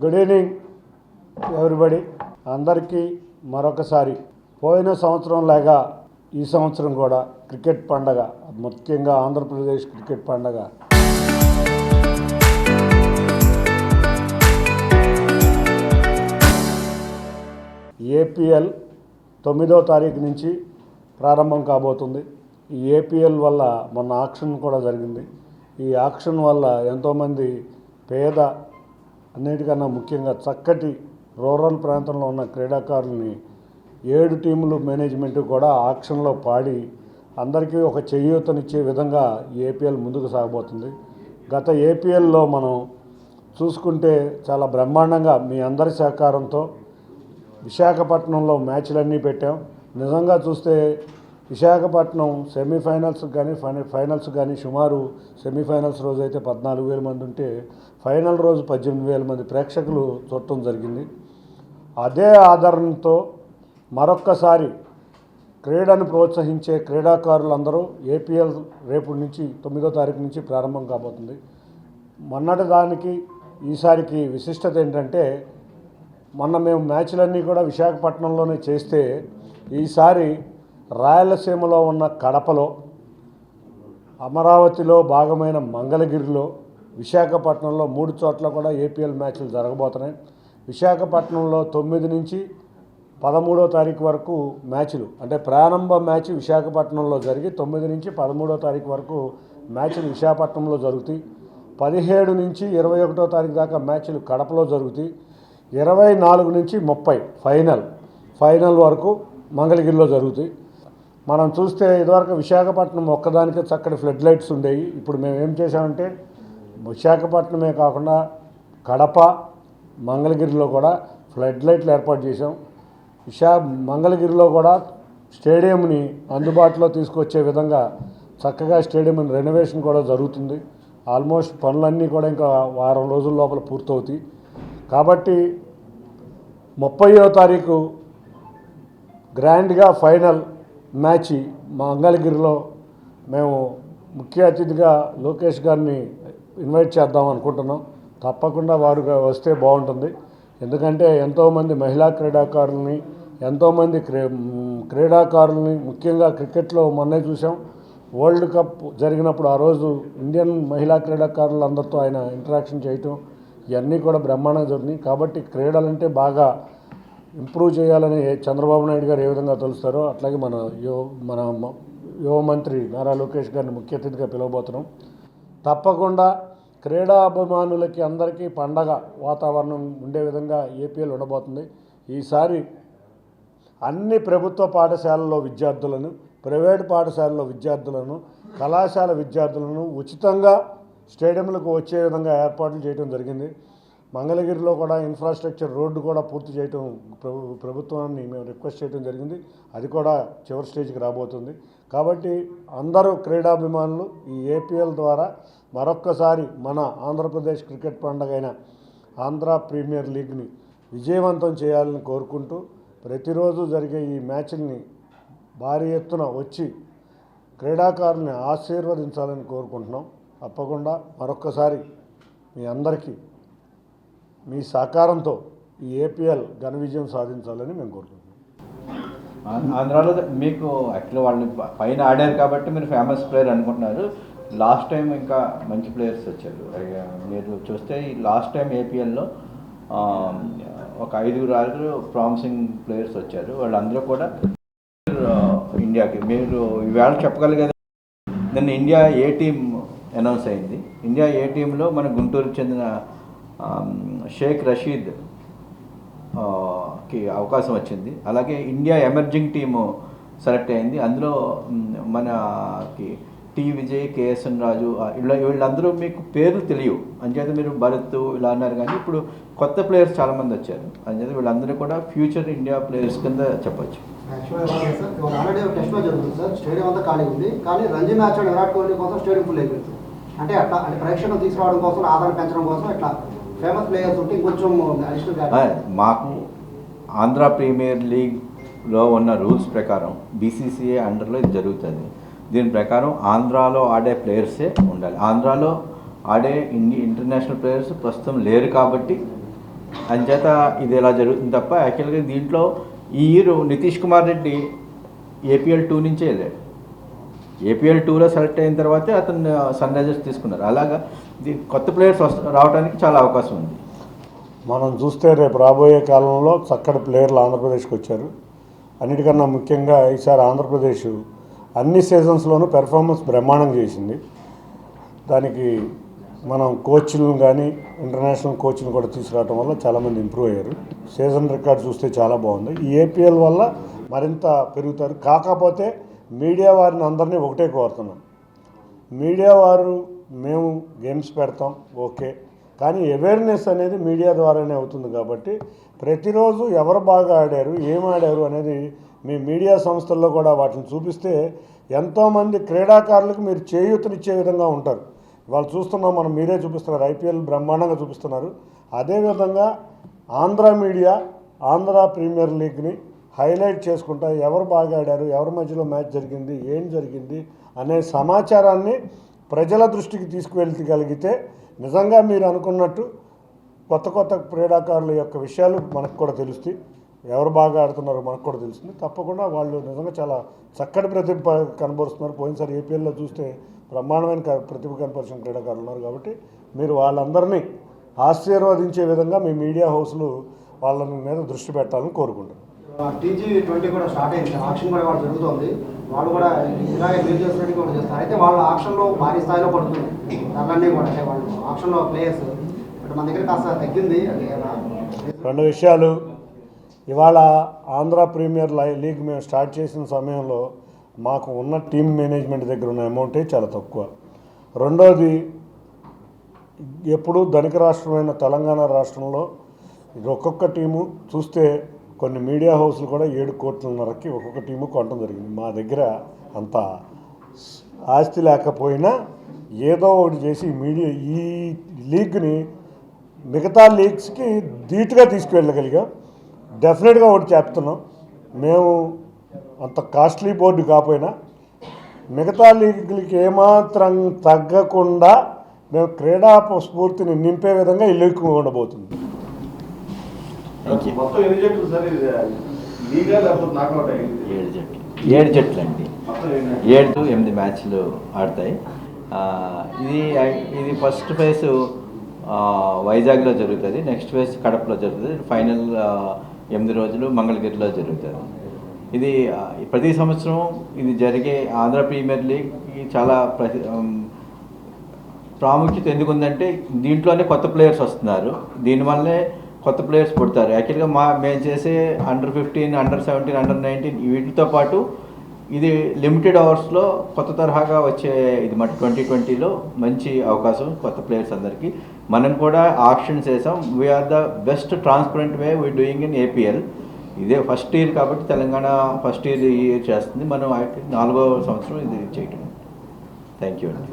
Good evening everybody. అందరికీ మరొకసారి పోయిన సంవత్సరం లాగా ఈ సంవత్సరం కూడా క్రికెట్ పండగ, ముఖ్యంగా ఆంధ్రప్రదేశ్ క్రికెట్ పండగ ఏపీఎల్ 9వ తారీఖు నుంచి ప్రారంభం కాబోతుంది. ఈ ఏపీఎల్ వల్ల మొన్న ఆక్షన్ కూడా జరిగింది. ఈ ఆక్షన్ వల్ల ఎంతోమంది పేద, అన్నిటికన్నా ముఖ్యంగా చక్కటి రూరల్ ప్రాంతంలో ఉన్న క్రీడాకారుల్ని 7 టీములు మేనేజ్మెంట్ కూడా ఆక్షన్లో పాడి అందరికీ ఒక చేయూతనిచ్చే విధంగా ఏపీఎల్ ముందుకు సాగబోతుంది. గత ఏపీఎల్లో మనం చూసుకుంటే చాలా బ్రహ్మాండంగా మీ అందరి సహకారంతో విశాఖపట్నంలో మ్యాచ్లన్నీ పెట్టాం. నిజంగా చూస్తే విశాఖపట్నం సెమీఫైనల్స్ కానీ ఫైనల్స్ కానీ సుమారు సెమీఫైనల్స్ రోజు అయితే 14,000 మంది ఉంటే ఫైనల్ రోజు 18,000 మంది ప్రేక్షకులు చూడటం జరిగింది. అదే ఆదరణతో మరొక్కసారి క్రీడను ప్రోత్సహించే క్రీడాకారులందరూ ఏపీఎల్ రేపు నుంచి 9వ తారీఖు నుంచి ప్రారంభం కాబోతుంది. మొన్నటి దానికి ఈసారికి విశిష్టత ఏంటంటే, మొన్న మేము మ్యాచ్లన్నీ కూడా విశాఖపట్నంలోనే చేస్తే ఈసారి రాయలసీమలో ఉన్న కడపలో, అమరావతిలో భాగమైన మంగళగిరిలో, విశాఖపట్నంలో 3 చోట్ల కూడా ఏపీఎల్ మ్యాచ్లు జరగబోతున్నాయి. విశాఖపట్నంలో 9 నుంచి 13వ తారీఖు వరకు మ్యాచ్లు, అంటే ప్రారంభ మ్యాచ్ విశాఖపట్నంలో జరిగి 9 నుంచి 13వ తారీఖు వరకు మ్యాచ్లు విశాఖపట్నంలో జరుగుతాయి. 17 నుంచి 21వ తారీఖు దాకా మ్యాచ్లు కడపలో జరుగుతాయి. 24 నుంచి 30 ఫైనల్ వరకు మంగళగిరిలో జరుగుతాయి. మనం చూస్తే ఇదివరకు విశాఖపట్నం ఒక్కదానికే చక్కటి ఫ్లడ్ లైట్స్ ఉండేవి. ఇప్పుడు మేము ఏం చేసామంటే విశాఖపట్నమే కాకుండా కడప, మంగళగిరిలో కూడా ఫ్లడ్ లైట్లు ఏర్పాటు చేసాం. మంగళగిరిలో కూడా స్టేడియంని అందుబాటులో తీసుకొచ్చే విధంగా చక్కగా స్టేడియం రెనోవేషన్ కూడా జరుగుతుంది. ఆల్మోస్ట్ పనులన్నీ కూడా ఇంకా వారం రోజుల లోపల పూర్తవుతాయి. కాబట్టి 30వ తారీఖు గ్రాండ్గా ఫైనల్ మ్యాచ్ మంగళగిరిలో మేము ముఖ్య అతిథిగా లోకేష్ గారిని ఇన్వైట్ చేద్దాం అనుకుంటున్నాం. తప్పకుండా వారు వస్తే బాగుంటుంది. ఎందుకంటే ఎంతోమంది మహిళా క్రీడాకారులని, ఎంతోమంది క్రీడాకారులని, ముఖ్యంగా క్రికెట్లో మొన్నే చూసాం, వరల్డ్ కప్ జరిగినప్పుడు ఆ రోజు ఇండియన్ మహిళా క్రీడాకారులందరితో ఆయన ఇంటరాక్షన్ చేయటం, ఇవన్నీ కూడా బ్రహ్మాండంగా జరిగినాయి. కాబట్టి క్రీడలంటే బాగా ఇంప్రూవ్ చేయాలని చంద్రబాబు నాయుడు గారు ఏ విధంగా తెలుస్తారో అట్లాగే మన యువ మంత్రి నారా లోకేష్ గారిని ముఖ్య అతిథిగా పిలవబోతున్నాం. తప్పకుండా క్రీడా అభిమానులకి అందరికీ పండగ వాతావరణం ఉండే విధంగా ఏపీఎల్ ఉండబోతుంది. ఈసారి అన్ని ప్రభుత్వ పాఠశాలల్లో విద్యార్థులను, ప్రైవేటు పాఠశాలలో విద్యార్థులను, కళాశాల విద్యార్థులను ఉచితంగా స్టేడియంలకు వచ్చే విధంగా ఏర్పాట్లు చేయడం జరిగింది. మంగళగిరిలో కూడా ఇన్ఫ్రాస్ట్రక్చర్ రోడ్డు కూడా పూర్తి చేయడం ప్రభుత్వాన్ని మేము రిక్వెస్ట్ చేయడం జరిగింది. అది కూడా చివరి స్టేజ్కి రాబోతుంది. కాబట్టి అందరూ క్రీడాభిమానులు ఈ ఏపీఎల్ ద్వారా మరొక్కసారి మన ఆంధ్రప్రదేశ్ క్రికెట్ పండుగైన ఆంధ్ర ప్రీమియర్ లీగ్ని విజయవంతం చేయాలని కోరుకుంటూ, ప్రతిరోజు జరిగే ఈ మ్యాచ్ని భారీ ఎత్తున వచ్చి క్రీడాకారుల్ని ఆశీర్వదించాలని కోరుకుంటున్నాం. తప్పకుండా మరొక్కసారి మీ అందరికీ మీ సహకారంతో ఈ ఏపీఎల్ ఘన విజయం సాధించాలని మేము కోరుకుంటున్నాం. ఆంధ్రాలో మీకు యాక్చువల్లీ వాళ్ళు పైన ఆడారు కాబట్టి మీరు ఫేమస్ ప్లేయర్ అనుకుంటున్నారు. లాస్ట్ టైం ఇంకా మంచి ప్లేయర్స్ వచ్చారు. మీరు చూస్తే ఈ లాస్ట్ టైం ఏపీఎల్లో ఒక 5 ప్రామిసింగ్ ప్లేయర్స్ వచ్చారు. వాళ్ళందరూ కూడా ఇండియాకి మీరు ఈవేళ చెప్పగలిగేది, నిన్న ఇండియా ఏ టీం అనౌన్స్ అయింది. ఇండియా ఏ టీంలో మన గుంటూరుకు చెందిన షేక్ రషీద్ కి అవకాశం వచ్చింది. అలాగే ఇండియా ఎమర్జింగ్ టీము సెలెక్ట్ అయింది. అందులో మనకి టీ విజయ్, కేఎస్ఎన్ రాజు, వీళ్ళందరూ మీకు పేర్లు తెలియవు అంచేత మీరు భరత్ ఇలా అన్నారు. కానీ ఇప్పుడు కొత్త ప్లేయర్స్ చాలామంది వచ్చారు. అంచేత వీళ్ళందరూ కూడా ఫ్యూచర్ ఇండియా ప్లేయర్స్ కింద చెప్పచ్చు. ఆల్రెడీ టెస్ట్ మ్యాచ్ జరుగుతుంది సార్. స్టేడియం అంతా ఖాళీ ఉంది. కానీ రంజీ మ్యాచ్ విరాట్ కోహ్లీ కోసం స్టేడియం ఫుల్ అయిపోయింది. అంటే అట్లా, అంటే ప్రేక్షకులు తీసుకురావడం కోసం, ఆదరణ పెంచడం కోసం ఇట్లా ఫేమస్ ప్లేయర్స్ ఉంటే ఇంకొంచెం అడిషనల్. మాకు ఆంధ్ర ప్రీమియర్ లీగ్లో ఉన్న రూల్స్ ప్రకారం బీసీసీఐ అండర్లో ఇది జరుగుతుంది. దీని ప్రకారం ఆంధ్రాలో ఆడే ప్లేయర్సే ఉండాలి. ఆంధ్రాలో ఆడే ఇంటర్నేషనల్ ప్లేయర్స్ ప్రస్తుతం లేరు కాబట్టి అంచేత ఇది ఇలా జరుగుతుంది తప్ప యాక్చువల్గా దీంట్లో ఈ ఇయర్ నితీష్ కుమార్ రెడ్డి ఏపీఎల్ 2 నుంచే వెళ్ళాడు. ఏపీఎల్ 2లో సెలెక్ట్ అయిన తర్వాతే అతను సన్ రైజర్స్ తీసుకున్నారు. అలాగా కొత్త ప్లేయర్స్ రావడానికి చాలా అవకాశం ఉంది. మనం చూస్తే రేపు రాబోయే కాలంలో చక్కటి ప్లేయర్లు ఆంధ్రప్రదేశ్కి వచ్చారు. అన్నిటికన్నా ముఖ్యంగా ఈసారి ఆంధ్రప్రదేశ్ అన్ని సీజన్స్లోనూ పెర్ఫార్మెన్స్ బ్రహ్మాండంగా చేసింది. దానికి మనం కోచ్లను కానీ ఇంటర్నేషనల్ కోచ్ని కూడా తీసుకురావడం వల్ల చాలామంది ఇంప్రూవ్ అయ్యారు. సీజన్ రికార్డ్ చూస్తే చాలా బాగుంది. ఈ ఏపీఎల్ వల్ల మరింత పెరుగుతారు. కాకపోతే మీడియా వారిని అందరినీ ఒకటే కోరుతున్నాం, మీడియా వారు మేము గేమ్స్ పెడతాం ఓకే, కానీ అవేర్నెస్ అనేది మీడియా ద్వారానే అవుతుంది. కాబట్టి ప్రతిరోజు ఎవరు బాగా ఆడారు, ఏం ఆడారు అనేది మీ మీడియా సంస్థల్లో కూడా వాటిని చూపిస్తే ఎంతోమంది క్రీడాకారులకు మీరు చేయూతనిచ్చే విధంగా ఉంటారు. వాళ్ళు చూస్తున్నాం, మనం మీరే చూపిస్తున్నారు, ఐపీఎల్ బ్రహ్మాండంగా చూపిస్తున్నారు. అదేవిధంగా ఆంధ్ర మీడియా ఆంధ్ర ప్రీమియర్ లీగ్ని హైలైట్ చేసుకుంటా ఎవరు బాగా ఆడారు, ఎవరి మధ్యలో మ్యాచ్ జరిగింది, ఏం జరిగింది అనే సమాచారాన్ని ప్రజల దృష్టికి తీసుకువెళ్ళగలిగితే నిజంగా మీరు అనుకున్నట్టు కొత్త కొత్త క్రీడాకారుల యొక్క విషయాలు మనకు కూడా తెలుస్తాయి. ఎవరు బాగా ఆడుతున్నారో మనకు కూడా తెలుస్తుంది. తప్పకుండా వాళ్ళు నిజంగా చాలా చక్కటి ప్రతిభ కనబరుస్తున్నారు. పోయినసారి ఏపీఎల్లో చూస్తే బ్రహ్మాండమైన ప్రతిభ కనపరిచిన క్రీడాకారులు ఉన్నారు. కాబట్టి మీరు వాళ్ళందరినీ ఆశీర్వదించే విధంగా మీ మీడియా హౌస్లు వాళ్ళ మీద దృష్టి పెట్టాలని కోరుకుంటున్నాను. TG20 కూడా స్టార్ట్ అయింది, ఆక్షన్ కూడా వాళ్ళు జరుగుతుంది. వాళ్ళు కూడా ఇలాగే మీరు చేసినట్టు కూడా చేస్తారు. అయితే వాళ్ళ ఆక్షన్లో భారీ స్థాయిలో పడుతుంది ధరలన్నీ కూడా. అంటే వాళ్ళు ఆక్షన్లో ప్లేయర్స్ అంటే మన దగ్గర కాస్త తగ్గింది. రెండు విషయాలు, ఇవాళ ఆంధ్ర ప్రీమియర్ లీగ్ మేము స్టార్ట్ చేసిన సమయంలో మాకు ఉన్న టీమ్ మేనేజ్మెంట్ దగ్గర ఉన్న అమౌంటే చాలా తక్కువ. రెండోది, ఎప్పుడు ధనిక రాష్ట్రమైన తెలంగాణ రాష్ట్రంలో ఒక్కొక్క టీము చూస్తే కొన్ని మీడియా హౌస్లు కూడా 7 కోట్లన్నరకి ఒక్కొక్క టీము కొనడం జరిగింది. మా దగ్గర అంత ఆస్తి లేకపోయినా ఏదో ఒకటి చేసి ఈ లీగ్ని మిగతా లీగ్స్కి ధీటుగా తీసుకువెళ్ళగలిగాం. డెఫినెట్గా ఒకటి చెప్తున్నాం, మేము అంత కాస్ట్లీ బోర్డు కాకపోయినా మిగతా లీగ్లకి ఏమాత్రం తగ్గకుండా మేము క్రీడా స్ఫూర్తిని నింపే విధంగా ఈ లీగ్ ఉండబోతుంది. మొత్తం ఎన్ని జట్లు సార్? లీగా లేకపోతే నాకౌట్ అయింది? 7 జట్లు అండి. 7-8 మ్యాచ్లు ఆడతాయి. ఇది ఫస్ట్ ఫేజ్ వైజాగ్లో జరుగుతుంది, నెక్స్ట్ ఫేజ్ కడపలో జరుగుతుంది, ఫైనల్ 8 రోజులు మంగళగిరిలో జరుగుతుంది. ఇది ప్రతి సంవత్సరం ఇది జరిగే ఆంధ్ర ప్రీమియర్ లీగ్కి చాలా ప్రాముఖ్యత ఎందుకుందంటే దీంట్లోనే కొత్త ప్లేయర్స్ వస్తున్నారు, దీనివల్లే కొత్త ప్లేయర్స్ పుడతారు. యాక్చువల్గా మేము చేసే అండర్-15, అండర్-17, అండర్-19 వీటితో పాటు ఇది లిమిటెడ్ అవర్స్లో కొత్త తరహాగా వచ్చే ఇది మాట 2020లో మంచి అవకాశం కొత్త ప్లేయర్స్ అందరికీ. మనం కూడా ఆప్షన్స్ వేసాం. We are the best transparent way we doing in APL. ఇదే ఫస్ట్ ఇయర్ కాబట్టి తెలంగాణ ఫస్ట్ ఇయర్ చేస్తుంది. మనం 4వ సంవత్సరం ఇది చేయటం. థ్యాంక్ యూ అండి.